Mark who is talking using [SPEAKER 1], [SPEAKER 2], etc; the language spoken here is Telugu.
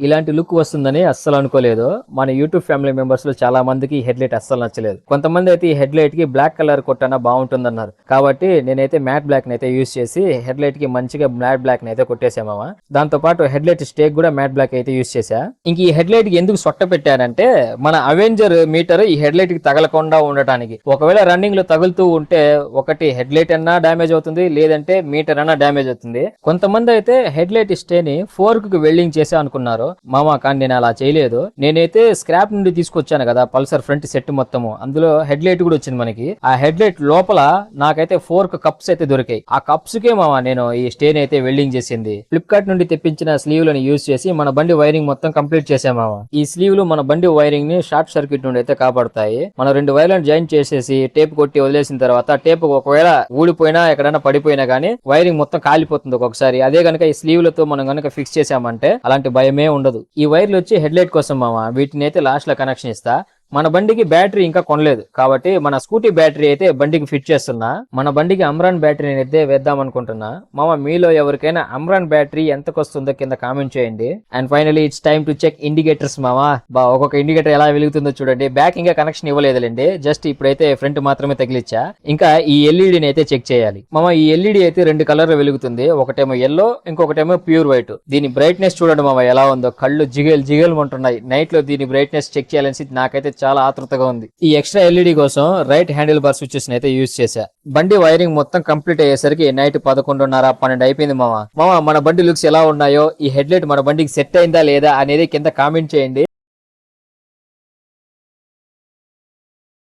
[SPEAKER 1] ఇలాంటి లుక్ వస్తుందని అస్సలు అనుకోలేదు. మన యూట్యూబ్ ఫ్యామిలీ మెంబర్స్ లో చాలా మందికి ఈ హెడ్ లైట్ అస్సలు నచ్చలేదు. కొంతమంది అయితే ఈ హెడ్ లైట్ కి బ్లాక్ కలర్ కొట్టనా బాగుంటుందన్నారు. కాబట్టి నేనైతే మ్యాట్ బ్లాక్ అయితే యూజ్ చేసి హెడ్ లైట్ కి మంచిగా మ్యాట్ బ్లాక్ అయితే కొట్టేసామా. దాంతో పాటు హెడ్ లైట్ స్టేక్ కూడా మ్యాట్ బ్లాక్ అయితే యూజ్ చేసా. ఇంక ఈ హెడ్ లైట్ కి ఎందుకు సొట్ట పెట్టారంటే మన అవెంజర్ మీటర్ ఈ హెడ్ లైట్ కి తగలకుండా ఉండటానికి. ఒకవేళ రన్నింగ్ లో తగులుతూ ఉంటే ఒకటి హెడ్ లైట్ అన్నా డ్యామేజ్ అవుతుంది, లేదంటే మీటర్ అన్నా డ్యామేజ్ అవుతుంది. కొంతమంది అయితే హెడ్ లైట్ స్టే ని ఫోర్క్ కి వెల్డింగ్ చేసా అనుకున్నారు మామ, కానీ నేను అలా చేయలేదు. నేనైతే స్క్రాప్ నుండి తీసుకొచ్చాను కదా పల్సర్ ఫ్రంట్ సెట్ మొత్తము, అందులో హెడ్ లైట్ కూడా వచ్చింది మనకి. ఆ హెడ్ లైట్ లోపల నాకైతే 4 కప్స్ అయితే దొరికాయి. ఆ కప్స్ కే మామ నేను ఈ స్టేన్ అయితే వెల్డింగ్ చేసింది. ఫ్లిప్కార్ట్ నుండి తెప్పించిన స్లీవ్ లను యూజ్ చేసి మన బండి వైరింగ్ మొత్తం కంప్లీట్ చేసామామ. ఈ స్లీవ్లు మన బండి వైరింగ్ ని షార్ట్ సర్క్యూట్ నుండి అయితే కాపాడుతాయి. మనం 2 వైర్లను జాయిన్ చేసేసి టేప్ కొట్టి వదిలేసిన తర్వాత టేప్ ఒకవేళ ఊడిపోయినా ఎక్కడైనా పడిపోయినా గానీ వైరింగ్ మొత్తం కాలిపోతుంది ఒక్కొక్కసారి. అదే గనక ఈ స్లీవ్లతో మనం గనక ఫిక్స్ చేసామంటే అలాంటి భయమే ఉండదు. ఈ వైర్లు వచ్చి హెడ్ లైట్ కోసం మామ, వీటిని అయితే లాస్ట్ లో కనెక్షన్ ఇస్తా. మన బండికి బ్యాటరీ ఇంకా కొనలేదు కాబట్టి మన స్కూటీ బ్యాటరీ అయితే బండికి ఫిట్ చేస్తున్నా. మన బండికి అమ్రాన్ బ్యాటరీ అయితే వేద్దాం అనుకుంటున్నా మామ. మీలో ఎవరికైనా అమ్రాన్ బ్యాటరీ ఎంతకు వస్తుందో కింద కామెంట్ చేయండి. And finally it's time to check indicators మామ. ఒక్కొక్క ఇండికేటర్ ఎలా వెలుగుతుందో చూడండి. బ్యాక్ ఇంకా కనెక్షన్ ఇవ్వలేదులేండి, జస్ట్ ఇప్పుడైతే ఫ్రంట్ మాత్రమే తగిలిచ్చా. ఇంకా ఈ ఎల్ఈడిని అయితే చెక్ చేయాలి మామ. ఈ ఎల్ఈడి అయితే 2 కలర్లు వెలుగుతుంది, ఒకటేమో ఎల్లో, ఇంకొకటేమో ప్యూర్ వైట్. దీని బ్రైట్నెస్ చూడండి మామ ఎలా ఉందో, కళ్ళు జిగేల్ జిగేల్ ఉంటున్నాయి. నైట్ లో దీని బ్రైట్నెస్ చెక్ చేయాలని నాకైతే చాలా ఆతృతగా ఉంది. ఈ ఎక్స్ట్రా ఎల్ఈడి కోసం రైట్ హ్యాండిల్ బార్ స్విచెస్ అయితే యూజ్ చేశా. బండి వైరింగ్ మొత్తం కంప్లీట్ అయ్యేసరికి నైట్ 11:30, 12 అయిపోయింది మామ. మన బండి లుక్స్ ఎలా ఉన్నాయో, ఈ హెడ్ లైట్ మన బండికి సెట్ అయిందా లేదా అనేది కింద కామెంట్ చేయండి.